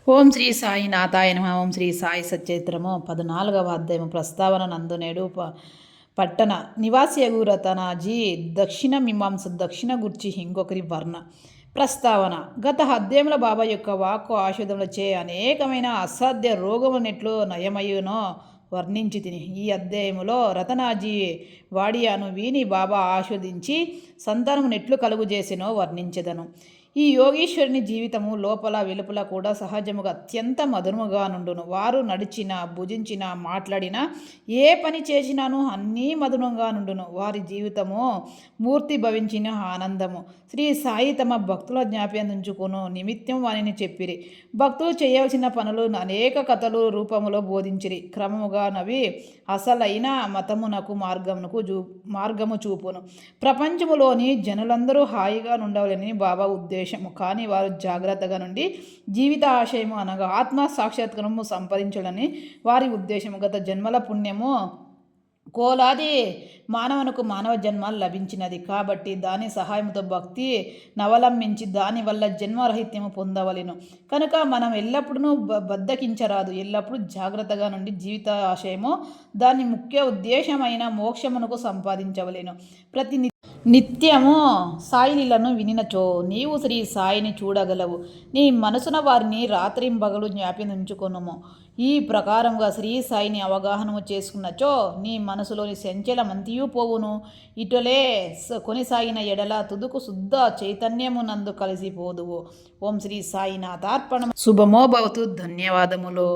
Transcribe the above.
ఓం శ్రీ సాయినాథాయ నమః. ఓం శ్రీ సాయి సచరిత్రము 14వ అధ్యాయము. ప్రస్తావన నందు నేడు పట్టణ నివాసియగు రతనాజీ దక్షిణ మీమాంస దక్షిణ గుర్చి ఇంకొకరి వర్ణ ప్రస్తావన. గత అధ్యాయంలో బాబా యొక్క వాక్కు ఆశుధములచే అనేకమైన అసాధ్య రోగమునెట్లు నయమయ్యునో వర్ణించి తిని. ఈ అధ్యాయములో రతనాజీ వాడియాను వీని బాబా ఆస్వాదించి సంతానము నెట్లు కలుగు చేసినో వర్ణించెదను. ఈ యోగీశ్వరుని జీవితము లోపల వెలుపల కూడా సహజముగా అత్యంత మధురముగా నుండును. వారు నడిచిన, భుజించిన, మాట్లాడిన, ఏ పని చేసినాను అన్నీ మధురంగా నుండును. వారి జీవితము మూర్తి భవించిన ఆనందము. శ్రీ సాయి తమ భక్తుల జ్ఞాపకంచుకును నిమిత్తం వానిని చెప్పిరి. భక్తులు చేయవలసిన పనులు అనేక కథలు రూపములో బోధించిరి. క్రమముగా నవి అసలైన మతమునకు మార్గము చూపును. ప్రపంచములోని జనులందరూ హాయిగా నుండవలని బాబా ఉద్దేశము. కానీ వారు జాగ్రత్తగా నుండి జీవిత ఆశయము అనగా ఆత్మ సాక్షాత్కారము సంపాదించాలని వారి ఉద్దేశము. గత జన్మల పుణ్యము కోలాది మానవునకు మానవ జన్మ లభించినది కాబట్టి దాని సహాయంతో భక్తి నవలంబించి దానివల్ల జన్మరహిత్యము పొందవలెను. కనుక మనం ఎల్లప్పుడూ బద్దకించరాదు. ఎల్లప్పుడూ జాగ్రత్తగా నుండి జీవిత ఆశయము దాని ముఖ్య ఉద్దేశమైన మోక్షమునకు సంపాదించవలెను. నిత్యము సాయిలీలను వినినచో నీవు శ్రీ సాయిని చూడగలవు. నీ మనసున వారిని రాత్రింబగలు జ్ఞాపించుకొనుము. ఈ ప్రకారంగా శ్రీ సాయిని అవగాహనము చేసుకున్నచో నీ మనసులోని సంచలమంతియూ పోవును. ఇటులే కొనిసాగిన ఎడల తుదుకు శుద్ధ చైతన్యమునందు కలిసిపోదువు. ఓం శ్రీ సాయినాథార్పణం. శుభమో భవతు. ధన్యవాదములు.